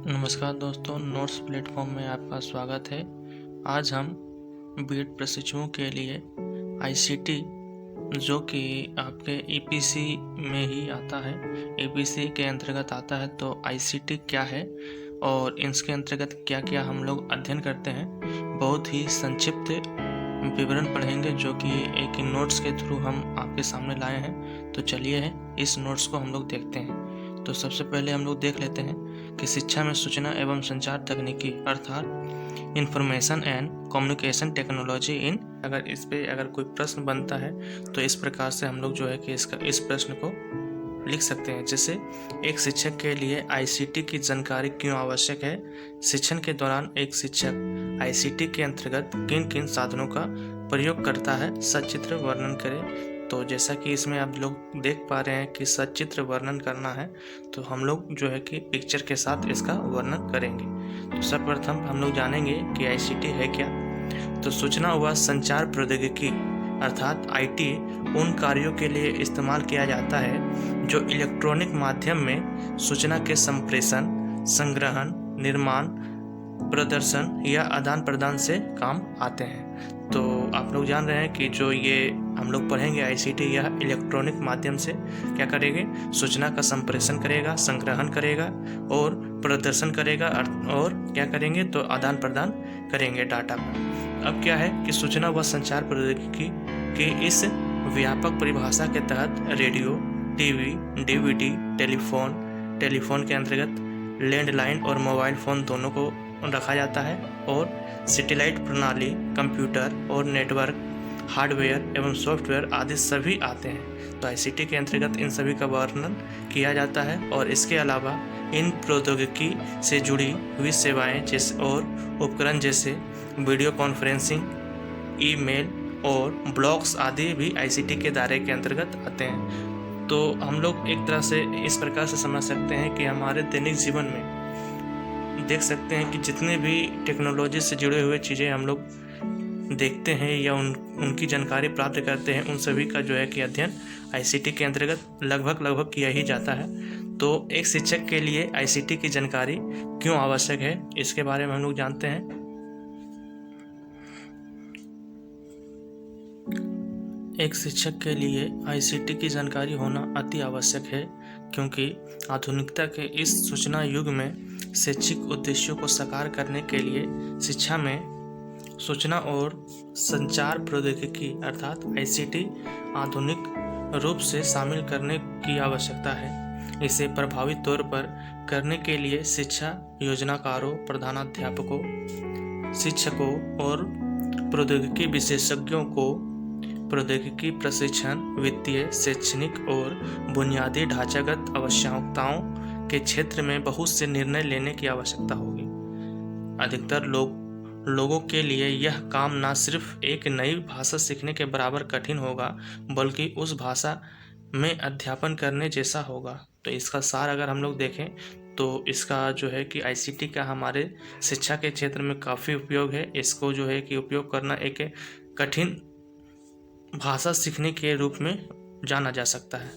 नमस्कार दोस्तों, notes platform में आपका स्वागत है। आज हम बीएड प्रशिक्षुओं के लिए आईसीटी जो कि आपके ईपीसी में ही आता है, ईपीसी के अंतर्गत आता है, तो आईसीटी क्या है और इसके अंतर्गत क्या क्या हम लोग अध्ययन करते हैं, बहुत ही संक्षिप्त विवरण पढ़ेंगे जो कि एक नोट्स के थ्रू हम आपके सामने लाए हैं। तो चलिए इस नोट्स को हम लोग देखते हैं। तो सबसे पहले हम लोग देख लेते हैं कि शिक्षा में सूचना एवं संचार तकनीकी अर्थात information and communication technology in, अगर कोई प्रश्न बनता है तो इस प्रकार से हम लोग जो है कि इस प्रश्न को लिख सकते हैं। जैसे एक शिक्षक के लिए आईसीटी की जानकारी क्यों आवश्यक है, शिक्षण के दौरान एक शिक्षक आईसीटी के अंतर्गत किन किन साधनों का प्रयोग करता है, सचित्र वर्णन करें। तो जैसा कि इसमें आप लोग देख पा रहे हैं कि सचित्र वर्णन करना है, तो हम लोग जो है कि पिक्चर के साथ इसका वर्णन करेंगे। तो सर्वप्रथम हम लोग जानेंगे कि आईसीटी है क्या। तो सूचना व संचार प्रौद्योगिकी अर्थात आईटी उन कार्यों के लिए इस्तेमाल किया जाता है जो इलेक्ट्रॉनिक माध्यम में सूचना के संप्रेषण, संग्रहण, निर्माण, प्रदर्शन या आदान प्रदान से काम आते हैं। तो आप लोग जान रहे हैं कि जो ये हम लोग पढ़ेंगे आईसीटी, यह इलेक्ट्रॉनिक माध्यम से क्या करेंगे, सूचना का संप्रेषण करेगा, संग्रहण करेगा और प्रदर्शन करेगा और क्या करेंगे, तो आदान प्रदान करेंगे डाटा का। अब क्या है कि सूचना व संचार प्रौद्योगिकी की इस व्यापक परिभाषा के तहत रेडियो, टीवी, डीवीडी, टेलीफोन के अंतर्गत लैंडलाइन और मोबाइल फ़ोन दोनों को रखा जाता है और सैटेलाइट प्रणाली, कंप्यूटर और नेटवर्क, हार्डवेयर एवं सॉफ्टवेयर आदि सभी आते हैं। तो आईसीटी के अंतर्गत इन सभी का वर्णन किया जाता है और इसके अलावा इन प्रौद्योगिकी से जुड़ी हुई सेवाएं जैसे और उपकरण जैसे वीडियो कॉन्फ्रेंसिंग, ईमेल और ब्लॉग्स आदि भी आईसीटी के दायरे के अंतर्गत आते हैं। तो हम लोग एक तरह से इस प्रकार से समझ सकते हैं कि हमारे दैनिक जीवन में देख सकते हैं कि जितने भी टेक्नोलॉजी से जुड़े हुए चीज़ें हम लोग देखते हैं या उनकी जानकारी प्राप्त करते हैं, उन सभी का जो है कि अध्ययन आईसीटी के अंतर्गत लगभग किया ही जाता है। तो एक शिक्षक के लिए आईसीटी की जानकारी क्यों आवश्यक है, इसके बारे में हम लोग जानते हैं। एक शिक्षक के लिए आईसीटी की जानकारी होना अति आवश्यक है क्योंकि आधुनिकता के इस सूचना युग में शैक्षिक उद्देश्यों को साकार करने के लिए शिक्षा में सूचना और संचार प्रौद्योगिकी अर्थात आईसीटी आधुनिक रूप से शामिल करने की आवश्यकता है। इसे प्रभावी तौर पर करने के लिए शिक्षा योजनाकारों, प्रधानाध्यापकों, शिक्षकों और प्रौद्योगिकी विशेषज्ञों को प्रौद्योगिकी प्रशिक्षण, वित्तीय, शैक्षणिक और बुनियादी ढांचागत आवश्यकताओं के क्षेत्र में बहुत से निर्णय लेने की आवश्यकता होगी। अधिकतर लोगों के लिए यह काम न सिर्फ एक नई भाषा सीखने के बराबर कठिन होगा बल्कि उस भाषा में अध्यापन करने जैसा होगा। तो इसका सार अगर हम लोग देखें तो इसका जो है कि आईसीटी का हमारे शिक्षा के क्षेत्र में काफ़ी उपयोग है। इसको जो है कि उपयोग करना एक कठिन भाषा सीखने के रूप में जाना जा सकता है,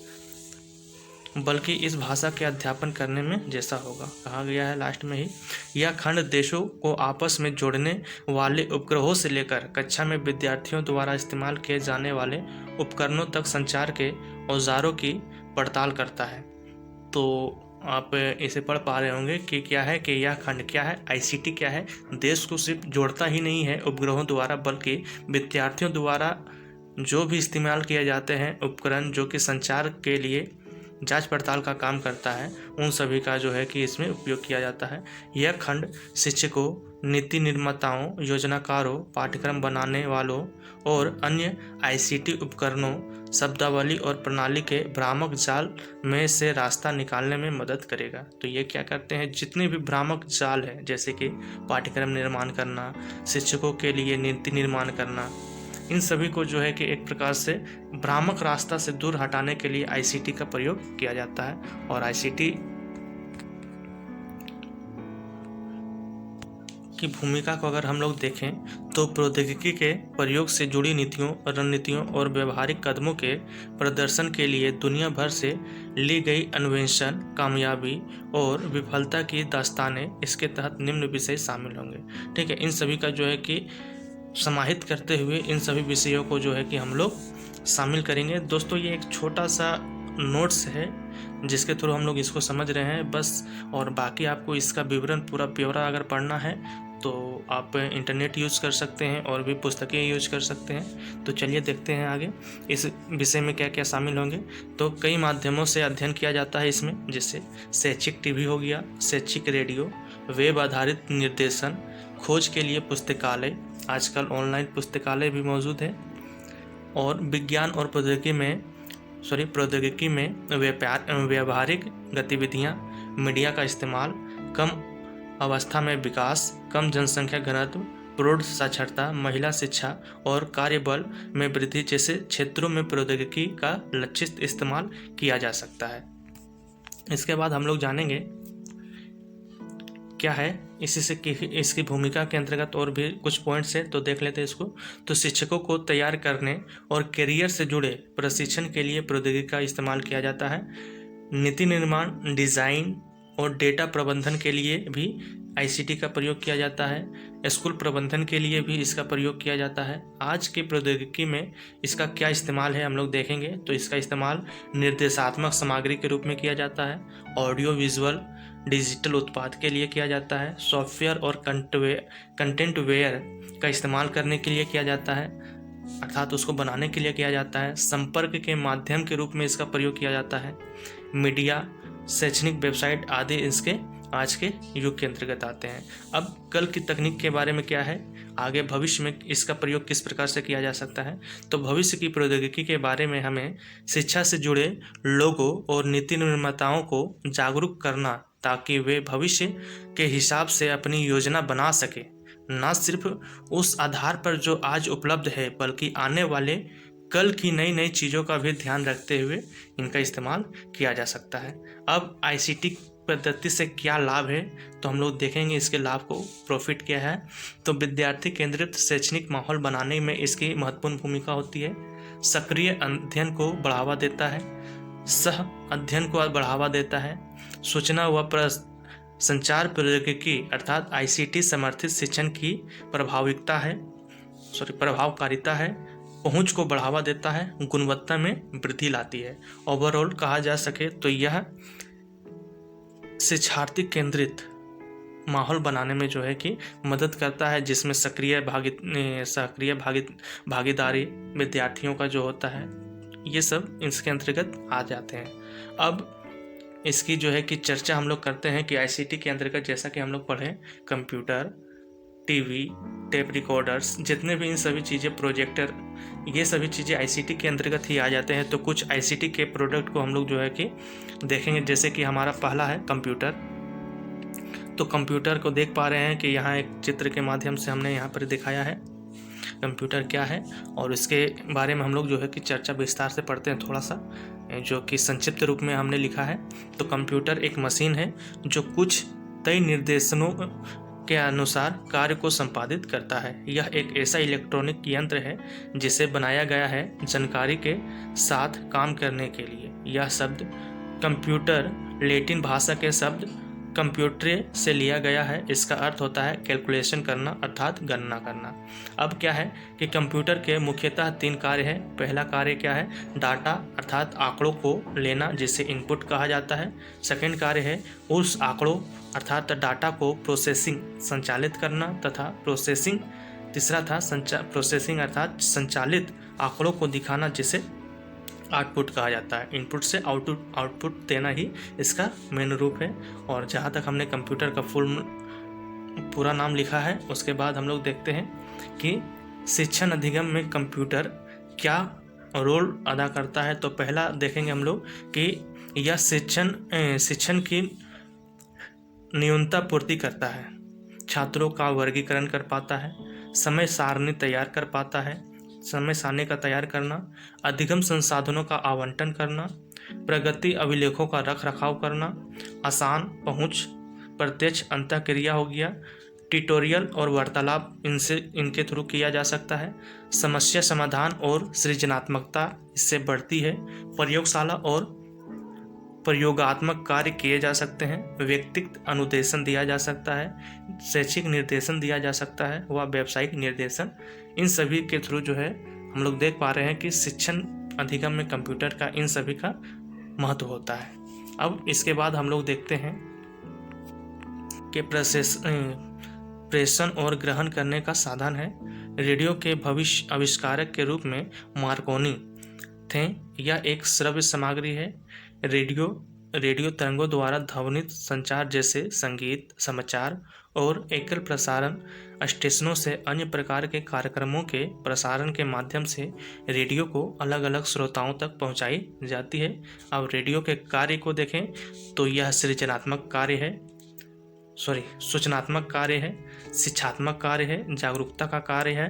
बल्कि इस भाषा के अध्यापन करने में जैसा होगा। कहा गया है लास्ट में ही, यह खंड देशों को आपस में जोड़ने वाले उपग्रहों से लेकर कक्षा में विद्यार्थियों द्वारा इस्तेमाल किए जाने वाले उपकरणों तक संचार के औजारों की पड़ताल करता है। तो आप इसे पढ़ पा रहे होंगे कि क्या है कि यह खंड क्या है, आईसीटी क्या है, देश को सिर्फ जोड़ता ही नहीं है उपग्रहों द्वारा, बल्कि विद्यार्थियों द्वारा जो भी इस्तेमाल किए जाते हैं उपकरण जो कि संचार के लिए जांच पड़ताल का काम करता है, उन सभी का जो है कि इसमें उपयोग किया जाता है। यह खंड शिक्षकों, नीति निर्माताओं, योजनाकारों, पाठ्यक्रम बनाने वालों और अन्य आईसीटी उपकरणों, शब्दावली और प्रणाली के भ्रामक जाल में से रास्ता निकालने में मदद करेगा। तो ये क्या करते हैं, जितने भी भ्रामक जाल हैं जैसे कि पाठ्यक्रम निर्माण करना, शिक्षकों के लिए नीति निर्माण करना, इन सभी को जो है कि एक प्रकार से भ्रामक रास्ता से दूर हटाने के लिए आईसीटी का प्रयोग किया जाता है। और आईसीटी की भूमिका को अगर हम लोग देखें तो प्रौद्योगिकी के प्रयोग से जुड़ी नीतियों, रणनीतियों और व्यवहारिक कदमों के प्रदर्शन के लिए दुनिया भर से ली गई अन्वेषण, कामयाबी और विफलता की दास्तानें इसके तहत निम्न विषय शामिल होंगे। ठीक है, इन सभी का जो है कि समाहित करते हुए इन सभी विषयों को जो है कि हम लोग शामिल करेंगे। दोस्तों, ये एक छोटा सा नोट्स है जिसके थ्रू हम लोग इसको समझ रहे हैं बस, और बाकी आपको इसका विवरण पूरा ब्यौरा अगर पढ़ना है तो आप इंटरनेट यूज़ कर सकते हैं और भी पुस्तकें यूज कर सकते हैं। तो चलिए देखते हैं आगे इस विषय में क्या क्या शामिल होंगे। तो कई माध्यमों से अध्ययन किया जाता है इसमें, जैसे शैक्षिक टीवी हो गया, शैक्षिक रेडियो, वेब आधारित निर्देशन, खोज के लिए पुस्तकालय, आजकल ऑनलाइन पुस्तकालय भी मौजूद है, और विज्ञान और प्रौद्योगिकी में व्यावहारिक गतिविधियां, मीडिया का इस्तेमाल, कम अवस्था में विकास, कम जनसंख्या घनत्व, प्रौढ़ साक्षरता, महिला शिक्षा और कार्यबल में वृद्धि जैसे क्षेत्रों में प्रौद्योगिकी का लक्षित इस्तेमाल किया जा सकता है। इसके बाद हम लोग जानेंगे क्या है इसी से इसकी भूमिका के अंतर्गत और भी कुछ पॉइंट्स है, तो देख लेते हैं इसको। तो शिक्षकों को तैयार करने और करियर से जुड़े प्रशिक्षण के लिए प्रौद्योगिकी का इस्तेमाल किया जाता है। नीति निर्माण, डिज़ाइन और डेटा प्रबंधन के लिए भी आईसीटी का प्रयोग किया जाता है। स्कूल प्रबंधन के लिए भी इसका प्रयोग किया जाता है। आज की प्रौद्योगिकी में इसका क्या इस्तेमाल है हम लोग देखेंगे। तो इसका इस्तेमाल निर्देशात्मक सामग्री के रूप में किया जाता है, ऑडियो विजुअल डिजिटल उत्पाद के लिए किया जाता है, सॉफ्टवेयर और कंटेंट वेयर का इस्तेमाल करने के लिए किया जाता है, अर्थात उसको बनाने के लिए किया जाता है। संपर्क के माध्यम के रूप में इसका प्रयोग किया जाता है। मीडिया, शैक्षणिक वेबसाइट आदि इसके आज के युग के अंतर्गत आते हैं। अब कल की तकनीक के बारे में क्या है, आगे भविष्य में इसका प्रयोग किस प्रकार से किया जा सकता है। तो भविष्य की प्रौद्योगिकी के बारे में हमें शिक्षा से जुड़े लोगों और नीति निर्माताओं को जागरूक करना, ताकि वे भविष्य के हिसाब से अपनी योजना बना सके, न सिर्फ उस आधार पर जो आज उपलब्ध है बल्कि आने वाले कल की नई नई चीज़ों का भी ध्यान रखते हुए इनका इस्तेमाल किया जा सकता है। अब आईसीटी पद्धति से क्या लाभ है, तो हम लोग देखेंगे इसके लाभ को, प्रॉफिट क्या है। तो विद्यार्थी केंद्रित शैक्षणिक माहौल बनाने में इसकी महत्वपूर्ण भूमिका होती है। सक्रिय अध्ययन को बढ़ावा देता है, सह अध्ययन को बढ़ावा देता है। सूचना व संचार प्रौद्योगिकी अर्थात आईसीटी समर्थित शिक्षण की प्रभावकारिता है, पहुंच को बढ़ावा देता है, गुणवत्ता में वृद्धि लाती है। ओवरऑल कहा जा सके तो यह शिक्षार्थी केंद्रित माहौल बनाने में जो है कि मदद करता है, जिसमें सक्रिय भागीदारी विद्यार्थियों का जो होता है, ये सब इसके अंतर्गत आ जाते हैं। अब इसकी जो है कि चर्चा हम लोग करते हैं कि आईसीटी के अंतर्गत जैसा कि हम लोग पढ़ें, कंप्यूटर, टीवी, टेप रिकॉर्डर्स, जितने भी इन सभी चीज़ें, प्रोजेक्टर, ये सभी चीज़ें आईसीटी के अंतर्गत ही आ जाते हैं। तो कुछ आईसीटी के प्रोडक्ट को हम लोग जो है कि देखेंगे, जैसे कि हमारा पहला है कंप्यूटर। तो कंप्यूटर को देख पा रहे हैं कि यहाँ एक चित्र के माध्यम से हमने यहाँ पर दिखाया है कंप्यूटर क्या है, और इसके बारे में हम लोग जो है कि चर्चा विस्तार से पढ़ते हैं थोड़ा सा, जो कि संक्षिप्त रूप में हमने लिखा है। तो कंप्यूटर एक मशीन है जो कुछ तय निर्देशों के अनुसार कार्य को संपादित करता है। यह एक ऐसा इलेक्ट्रॉनिक यंत्र है जिसे बनाया गया है जानकारी के साथ काम करने के लिए। यह शब्द कंप्यूटर लैटिन भाषा के शब्द कंप्यूटरे से लिया गया है। इसका अर्थ होता है कैलकुलेशन करना अर्थात गणना करना। अब क्या है कि कंप्यूटर के मुख्यतः 3 कार्य हैं। पहला कार्य क्या है, डाटा अर्थात आंकड़ों को लेना, जिसे इनपुट कहा जाता है। सेकंड कार्य है उस आंकड़ों अर्थात डाटा को प्रोसेसिंग संचालित करना, तथा तीसरा था प्रोसेसिंग अर्थात संचालित आंकड़ों को दिखाना, जिसे आउटपुट कहा जाता है। इनपुट से आउटपुट देना ही इसका मेन रूप है। और जहाँ तक हमने कंप्यूटर का पूरा नाम लिखा है, उसके बाद हम लोग देखते हैं कि शिक्षण अधिगम में कंप्यूटर क्या रोल अदा करता है। तो पहला देखेंगे हम लोग कि यह शिक्षण की न्यूनता पूर्ति करता है, छात्रों का वर्गीकरण कर पाता है, समय सारणी तैयार कर पाता है, समय सारणी का तैयार करना, अधिगम संसाधनों का आवंटन करना, प्रगति अभिलेखों का रख रखाव करना, आसान पहुंच, प्रत्यक्ष अंतःक्रिया हो गया, ट्यूटोरियल और वार्तालाप इनके थ्रू किया जा सकता है। समस्या समाधान और सृजनात्मकता इससे बढ़ती है। प्रयोगशाला और प्रयोगात्मक कार्य किए जा सकते हैं। व्यक्तिगत अनुदेशन दिया जा सकता है, शैक्षिक निर्देशन दिया जा सकता है व व्यावसायिक निर्देशन। इन सभी के थ्रू जो है हम लोग देख पा रहे हैं कि शिक्षण अधिगम में कंप्यूटर का इन सभी का महत्व होता है। अब इसके बाद हम लोग देखते हैं कि प्रेषण और ग्रहण करने का साधन है। रेडियो के भविष्य आविष्कारक के रूप में मार्कोनी थे। यह एक श्रव्य सामग्री है। रेडियो तरंगों द्वारा ध्वनित संचार जैसे संगीत, समाचार और एकल प्रसारण स्टेशनों से अन्य प्रकार के कार्यक्रमों के प्रसारण के माध्यम से रेडियो को अलग अलग श्रोताओं तक पहुंचाई जाती है। अब रेडियो के कार्य को देखें तो यह सृजनात्मक कार्य है, सूचनात्मक कार्य है, शिक्षात्मक कार्य है, जागरूकता का कार्य है,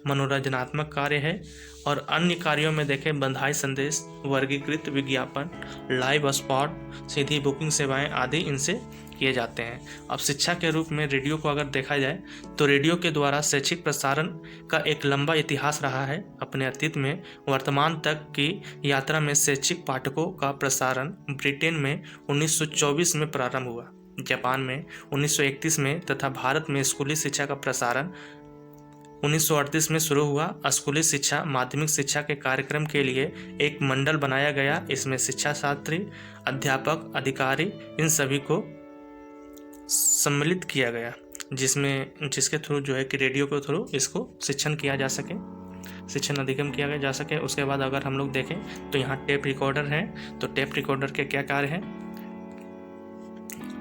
मनोरंजनात्मक कार्य है और अन्य कार्यों में देखें बधाई संदेश, वर्गीकृत विज्ञापन, लाइव स्पॉट, सीधी बुकिंग सेवाएं आदि इनसे किए जाते हैं। अब शिक्षा के रूप में रेडियो को अगर देखा जाए तो रेडियो के द्वारा शैक्षिक प्रसारण का एक लंबा इतिहास रहा है। अपने अतीत में वर्तमान तक की यात्रा में शैक्षिक पाठकों का प्रसारण ब्रिटेन में 1924 में प्रारंभ हुआ, जापान में 1931 में तथा भारत में स्कूली शिक्षा का प्रसारण 1938 में शुरू हुआ। स्कूली शिक्षा माध्यमिक शिक्षा के कार्यक्रम के लिए एक मंडल बनाया गया। इसमें शिक्षा शास्त्री, अध्यापक, अधिकारी इन सभी को सम्मिलित किया गया, जिसके थ्रू जो है कि रेडियो के थ्रू इसको शिक्षण किया जा सके, शिक्षण अधिगम किया जा सके। उसके बाद अगर हम लोग देखें तो यहाँ टेप रिकॉर्डर है। तो टेप रिकॉर्डर के क्या कार्य हैं?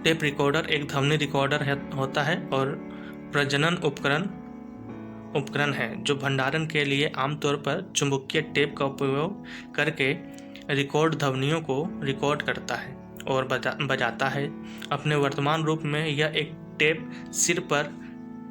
टेप रिकॉर्डर एक ध्वनि रिकॉर्डर होता है और प्रजनन उपकरण है जो भंडारण के लिए आमतौर पर चुंबकीय टेप का उपयोग करके रिकॉर्ड ध्वनियों को रिकॉर्ड करता है और बजाता है। अपने वर्तमान रूप में यह एक टेप सिर पर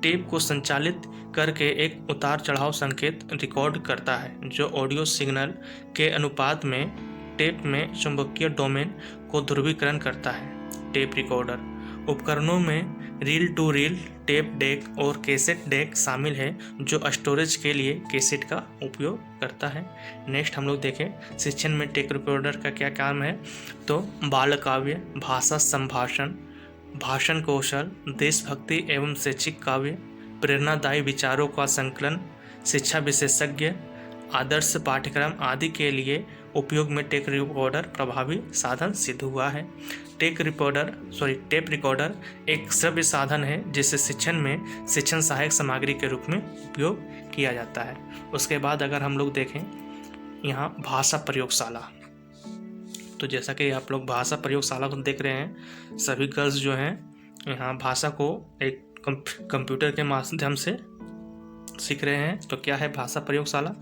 टेप को संचालित करके एक उतार चढ़ाव संकेत रिकॉर्ड करता है जो ऑडियो सिग्नल के अनुपात में टेप में चुंबकीय डोमेन को ध्रुवीकरण करता है। टेप रिकॉर्डर उपकरणों में reel to reel, tape deck और कैसेट डेक शामिल है जो स्टोरेज के लिए कैसेट का उपयोग करता है। नेक्स्ट हम लोग देखें शिक्षण में टेप रिकॉर्डर का क्या काम है। तो बाल काव्य, भाषा संभाषण, भाषण कौशल, देशभक्ति एवं शैक्षिक काव्य, प्रेरणादायी विचारों का संकलन, शिक्षा विशेषज्ञ, आदर्श पाठ्यक्रम आदि के लिए उपयोग में टेप रिकॉर्डर प्रभावी साधन सिद्ध हुआ है। टेप रिकॉर्डर एक श्रव्य साधन है जिसे शिक्षण में शिक्षण सहायक सामग्री के रूप में उपयोग किया जाता है। उसके बाद अगर हम लोग देखें यहाँ भाषा प्रयोगशाला, तो जैसा कि आप लोग भाषा प्रयोगशाला को देख रहे हैं, सभी गर्ल्स जो हैं यहाँ भाषा को एक कंप्यूटर के माध्यम से सीख रहे हैं। तो क्या है भाषा प्रयोगशाला?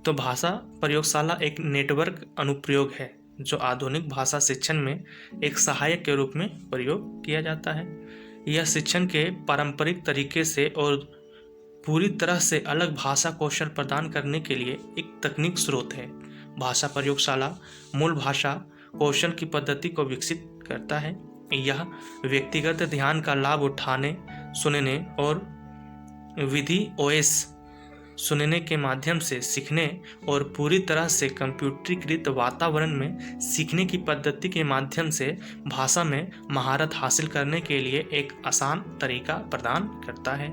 तो भाषा प्रयोगशाला एक नेटवर्क अनुप्रयोग है जो आधुनिक भाषा शिक्षण में एक सहायक के रूप में प्रयोग किया जाता है। यह शिक्षण के पारंपरिक तरीके से और पूरी तरह से अलग भाषा कौशल प्रदान करने के लिए एक तकनीक स्रोत है। भाषा प्रयोगशाला मूल भाषा कौशल की पद्धति को विकसित करता है। यह व्यक्तिगत ध्यान का लाभ उठाने, सुनने और विधि ओएस सुनने के माध्यम से सीखने और पूरी तरह से कंप्यूटरीकृत वातावरण में सीखने की पद्धति के माध्यम से भाषा में महारत हासिल करने के लिए एक आसान तरीका प्रदान करता है।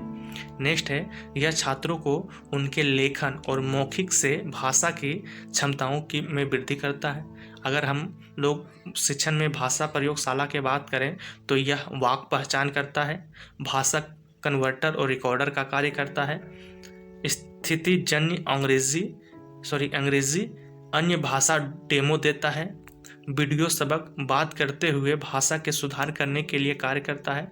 नेक्स्ट है यह छात्रों को उनके लेखन और मौखिक से भाषा की क्षमताओं की में वृद्धि करता है। अगर हम लोग शिक्षण में भाषा प्रयोगशाला की बात करें तो यह वाक् पहचान करता है, भाषा कन्वर्टर और रिकॉर्डर का कार्य करता है, स्थिति जन्य अंग्रेजी अन्य भाषा डेमो देता है, वीडियो सबक बात करते हुए भाषा के सुधार करने के लिए कार्य करता है,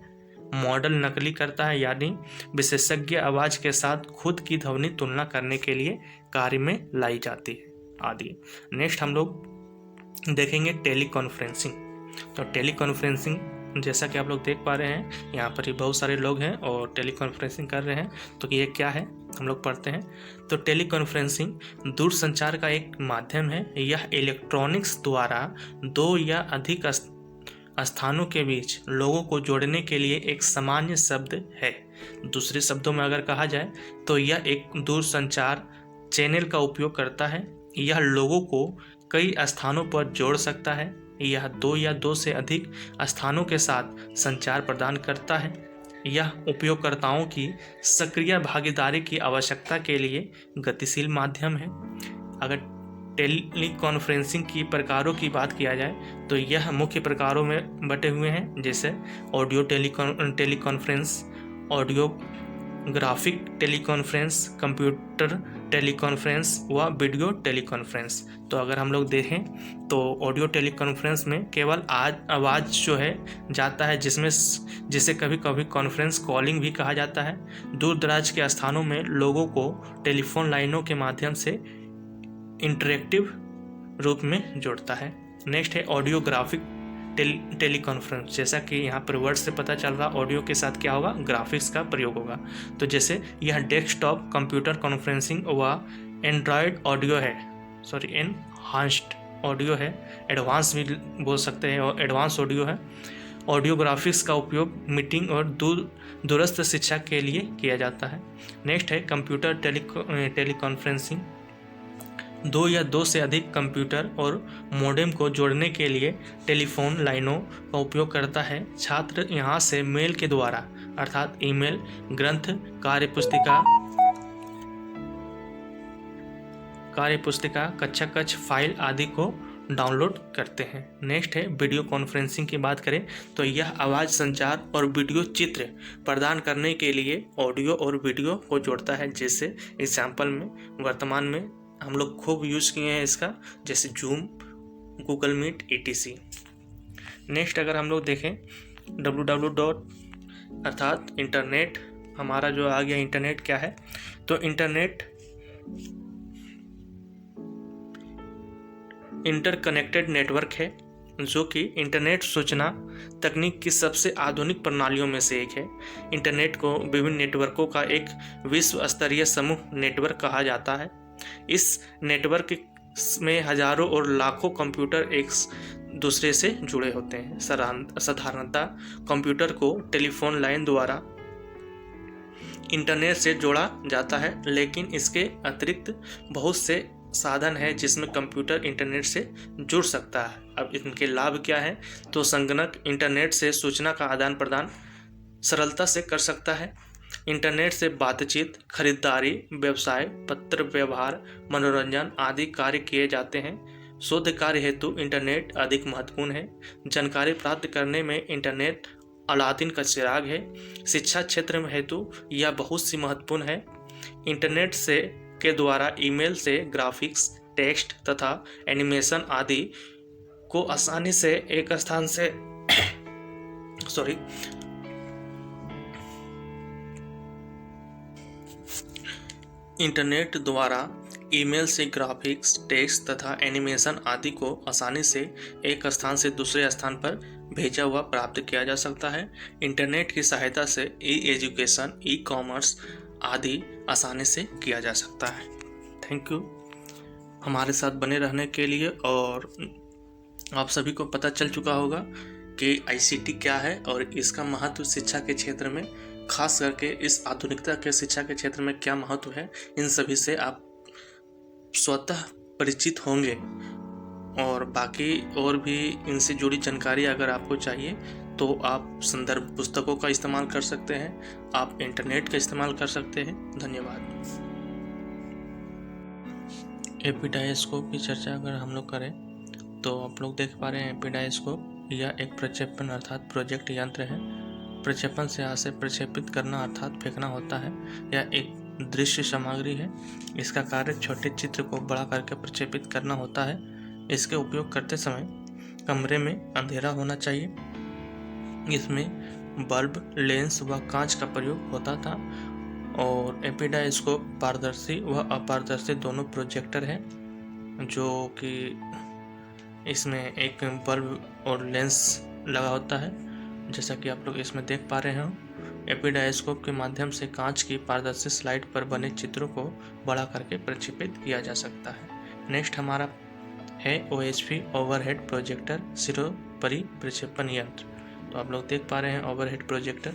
मॉडल नकली करता है यानी विशेषज्ञ आवाज़ के साथ खुद की ध्वनि तुलना करने के लिए कार्य में लाई जाती है आदि। नेक्स्ट हम लोग देखेंगे टेलीकॉन्फ्रेंसिंग। तो टेलीकॉन्फ्रेंसिंग जैसा कि आप लोग देख पा रहे हैं यहाँ पर ही बहुत सारे लोग हैं और टेलीकॉन्फ्रेंसिंग कर रहे हैं। तो ये क्या है हम लोग पढ़ते हैं। तो टेलीकॉन्फ्रेंसिंग दूरसंचार का एक माध्यम है। यह इलेक्ट्रॉनिक्स द्वारा दो या अधिक स्थानों के बीच लोगों को जोड़ने के लिए एक सामान्य शब्द है। दूसरे शब्दों में अगर कहा जाए तो यह एक दूरसंचार चैनल का उपयोग करता है। यह लोगों को कई स्थानों पर जोड़ सकता है। यह दो या दो से अधिक स्थानों के साथ संचार प्रदान करता है। यह उपयोगकर्ताओं की सक्रिय भागीदारी की आवश्यकता के लिए गतिशील माध्यम है। अगर टेली कॉन्फ्रेंसिंग की प्रकारों की बात किया जाए तो यह मुख्य प्रकारों में बटे हुए हैं, जैसे audio teleconference, audio graphic teleconference, computer teleconference व वीडियो टेलीकॉन्फ्रेंस। तो अगर हम लोग देखें तो ऑडियो टेलीकॉन्फ्रेंस में केवल आवाज़ जो है जाता है, जिसे कभी कभी कॉन्फ्रेंस कॉलिंग भी कहा जाता है। दूर दराज के स्थानों में लोगों को टेलीफोन लाइनों के माध्यम से इंटरेक्टिव रूप में जोड़ता है। नेक्स्ट है ऑडियो ग्राफिक टेलीकॉन्फ्रेंस। जैसा कि यहाँ पर वर्ड से पता चल रहा, ऑडियो के साथ क्या होगा, ग्राफिक्स का प्रयोग होगा। तो जैसे यह डेस्कटॉप कंप्यूटर कॉन्फ्रेंसिंग व एंड्रॉयड ऑडियो है, एनहांस्ड ऑडियो है, एडवांस भी बोल सकते हैं, और एडवांस ऑडियो है। ऑडियो ग्राफिक्स का उपयोग मीटिंग और दूरस्थ शिक्षा के लिए किया जाता है। नेक्स्ट है कंप्यूटर टेलीकॉन्फ्रेंसिंग। दो या दो से अधिक कंप्यूटर और मोडेम को जोड़ने के लिए टेलीफोन लाइनों का उपयोग करता है। छात्र यहाँ से मेल के द्वारा अर्थात ईमेल, ग्रंथ, कार्यपुस्तिका, कक्षा कक्ष फाइल आदि को डाउनलोड करते हैं। नेक्स्ट है वीडियो कॉन्फ्रेंसिंग की बात करें तो यह आवाज़ संचार और वीडियो चित्र प्रदान करने के लिए ऑडियो और वीडियो को जोड़ता है। जैसे एग्जाम्पल में वर्तमान में हम लोग खूब यूज़ किए हैं इसका, जैसे Zoom, Google Meet etc। Next अगर हम लोग देखें www अर्थात इंटरनेट, हमारा जो आ गया इंटरनेट क्या है, तो इंटरनेट इंटरकनेक्टेड नेटवर्क है जो कि इंटरनेट सूचना तकनीक की सबसे आधुनिक प्रणालियों में से एक है। इंटरनेट को विभिन्न नेटवर्कों का एक विश्व स्तरीय समूह नेटवर्क कहा जाता है। इस नेटवर्क में हजारों और लाखों कंप्यूटर एक दूसरे से जुड़े होते हैं। साधारणतः कंप्यूटर को टेलीफोन लाइन द्वारा इंटरनेट से जोड़ा जाता है, लेकिन इसके अतिरिक्त बहुत से साधन है जिसमें कंप्यूटर इंटरनेट से जुड़ सकता है। अब इनके लाभ क्या है, तो संगणक इंटरनेट से सूचना का आदान प्रदान सरलता से कर सकता है। इंटरनेट से बातचीत, खरीदारी, व्यवसाय, पत्र व्यवहार, मनोरंजन आदि कार्य किए जाते हैं। शोध कार्य हेतु इंटरनेट अधिक महत्वपूर्ण है। जानकारी प्राप्त करने में इंटरनेट अलादीन का चिराग है। शिक्षा क्षेत्र में हेतु यह बहुत सी महत्वपूर्ण है। इंटरनेट से के द्वारा ईमेल से ग्राफिक्स, टेक्स्ट तथा एनिमेशन आदि को आसानी से एक स्थान से इंटरनेट द्वारा ईमेल से ग्राफिक्स, टेक्स्ट तथा एनिमेशन आदि को आसानी से एक स्थान से दूसरे स्थान पर भेजा हुआ प्राप्त किया जा सकता है। इंटरनेट की सहायता से एजुकेशन, कॉमर्स आदि आसानी से किया जा सकता है। थैंक यू हमारे साथ बने रहने के लिए। और आप सभी को पता चल चुका होगा कि ICT क्या है और इसका महत्व शिक्षा के क्षेत्र में, खास करके इस आधुनिकता के शिक्षा के क्षेत्र में क्या महत्व है, इन सभी से आप स्वतः परिचित होंगे। और बाकी और भी इनसे जुड़ी जानकारी अगर आपको चाहिए तो आप संदर्भ पुस्तकों का इस्तेमाल कर सकते हैं, आप इंटरनेट का इस्तेमाल कर सकते हैं। धन्यवाद। एपिडायस्कोप की चर्चा अगर हम लोग करें तो आप लोग देख पा रहे हैं एपिडायस्कोप यह एक प्रक्षेपण अर्थात प्रोजेक्ट यंत्र है। प्रक्षेपण से आशय प्रक्षेपित करना अर्थात फेंकना होता है। यह एक दृश्य सामग्री है। इसका कार्य छोटे चित्र को बड़ा करके प्रक्षेपित करना होता है। इसके उपयोग करते समय कमरे में अंधेरा होना चाहिए। इसमें बल्ब, लेंस व कांच का प्रयोग होता था। और एपिडायस्कोप पारदर्शी व अपारदर्शी दोनों प्रोजेक्टर हैं, जो कि इसमें एक बल्ब और लेंस लगा होता है, जैसा कि आप लोग इसमें देख पा रहे हो। एपिडायस्कोप के माध्यम से कांच की पारदर्शी स्लाइड पर बने चित्रों को बड़ा करके प्रक्षेपित किया जा सकता है। नेक्स्ट हमारा है OHP ओवरहेड प्रोजेक्टर परिप्रक्षेपण यंत्र। तो आप लोग देख पा रहे हैं ओवरहेड प्रोजेक्टर,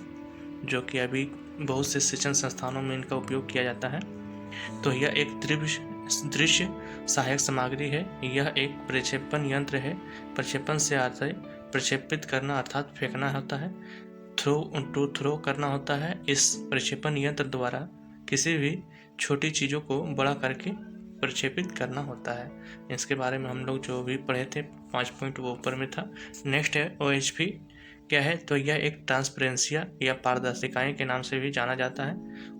जो कि अभी बहुत से शिक्षण संस्थानों में इनका उपयोग किया जाता है। तो यह एक दृश्य सहायक सामग्री है। यह एक प्रक्षेपण यंत्र है। प्रक्षेपण से अर्थ प्रक्षेपित करना अर्थात फेंकना होता है, थ्रो करना होता है। इस प्रक्षेपण यंत्र द्वारा किसी भी छोटी चीज़ों को बड़ा करके प्रक्षेपित करना होता है। इसके बारे में हम लोग जो भी पढ़े थे 5 पॉइंट वो ऊपर में था। नेक्स्ट है OHP क्या है, तो यह एक ट्रांसपेरेंसिया या पारदर्शिकाएं के नाम से भी जाना जाता है।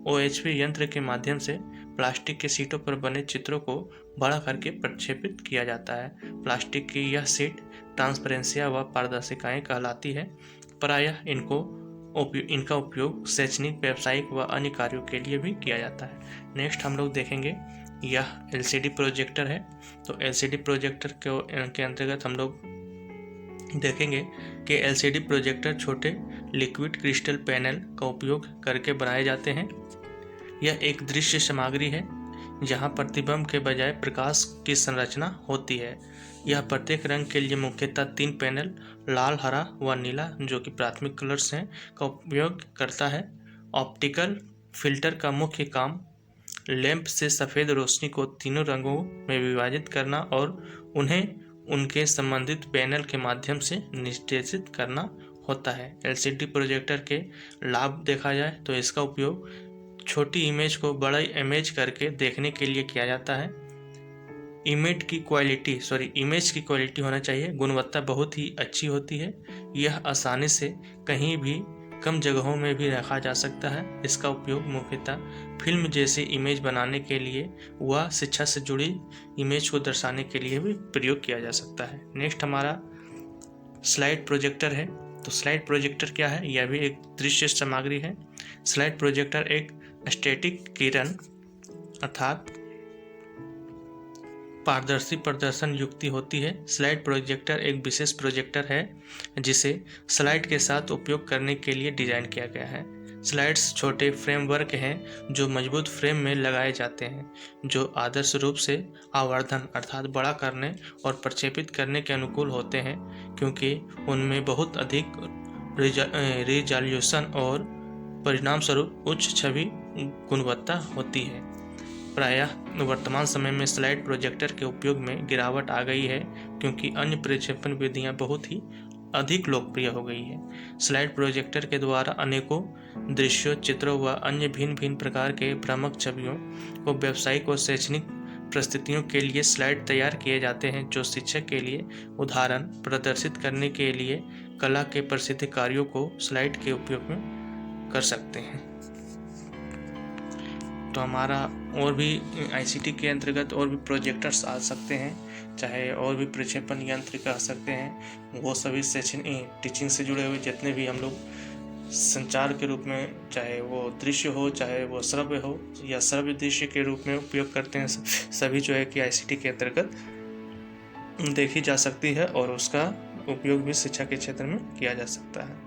OHP यंत्र के माध्यम से प्लास्टिक के सीटों पर बने चित्रों को बड़ा करके प्रक्षेपित किया जाता है। प्लास्टिक की यह सीट ट्रांसपेरेंसिया व पारदर्शिकाएं कहलाती है। प्रायः इनका उपयोग शैक्षणिक, व्यावसायिक व अन्य कार्यों के लिए भी किया जाता है। नेक्स्ट हम लोग देखेंगे यह LCD प्रोजेक्टर है। तो LCD प्रोजेक्टर के अंतर्गत हम लोग देखेंगे कि LCD प्रोजेक्टर छोटे लिक्विड क्रिस्टल पैनल का उपयोग करके बनाए जाते हैं। यह एक दृश्य सामग्री है जहां प्रतिबिंब के बजाय प्रकाश की संरचना होती है। यह प्रत्येक रंग के लिए मुख्यतः 3 पैनल लाल, हरा व नीला, जो कि प्राथमिक कलर्स हैं, का उपयोग करता है। ऑप्टिकल फिल्टर का मुख्य काम लैंप से सफ़ेद रोशनी को तीनों रंगों में विभाजित करना और उन्हें उनके संबंधित पैनल के माध्यम से निर्देशित करना होता है। LCD प्रोजेक्टर के लाभ देखा जाए तो इसका उपयोग छोटी इमेज को बड़ा इमेज करके देखने के लिए किया जाता है। इमेज की क्वालिटी होना चाहिए, गुणवत्ता बहुत ही अच्छी होती है। यह आसानी से कहीं भी कम जगहों में भी रखा जा सकता है। इसका उपयोग मुख्यतः फिल्म जैसी इमेज बनाने के लिए व शिक्षा से जुड़ी इमेज को दर्शाने के लिए भी प्रयोग किया जा सकता है। नेक्स्ट हमारा स्लाइड प्रोजेक्टर है। तो स्लाइड प्रोजेक्टर क्या है, यह भी एक दृश्य सामग्री है। स्लाइड प्रोजेक्टर एक स्टैटिक किरण अर्थात पारदर्शी प्रदर्शन युक्ति होती है। स्लाइड प्रोजेक्टर एक विशेष प्रोजेक्टर है जिसे स्लाइड के साथ उपयोग करने के लिए डिजाइन किया गया है। स्लाइड्स छोटे फ्रेमवर्क हैं जो मजबूत फ्रेम में लगाए जाते हैं, जो आदर्श रूप से आवर्धन अर्थात बड़ा करने और प्रक्षेपित करने के अनुकूल होते हैं, क्योंकि उनमें बहुत अधिक रिजॉल्यूशन और परिणाम स्वरूप उच्च छवि गुणवत्ता होती है। प्रायः वर्तमान समय में स्लाइड प्रोजेक्टर के उपयोग में गिरावट आ गई है, क्योंकि अन्य प्रक्षेपण विधियां बहुत ही अधिक लोकप्रिय हो गई है। स्लाइड प्रोजेक्टर के द्वारा अनेकों दृश्यों, चित्रों व अन्य भिन्न भिन्न प्रकार के भ्रामक छवियों को व्यावसायिक और शैक्षणिक परिस्थितियों के लिए स्लाइड तैयार किए जाते हैं, जो शिक्षक के लिए उदाहरण प्रदर्शित करने के लिए कला के प्रसिद्ध कार्यों को स्लाइड के उपयोग में कर सकते हैं। तो हमारा और भी ICT के अंतर्गत और भी प्रोजेक्टर्स आ सकते हैं, चाहे और भी प्रक्षेपण यंत्र कह सकते हैं। वो सभी शैक्षणिक टीचिंग से जुड़े हुए जितने भी हम लोग संचार के रूप में, चाहे वो दृश्य हो, चाहे वो श्रव्य हो या श्रव्य दृश्य के रूप में उपयोग करते हैं, सभी जो है कि ICT के अंतर्गत देखी जा सकती है और उसका उपयोग भी शिक्षा के क्षेत्र में किया जा सकता है।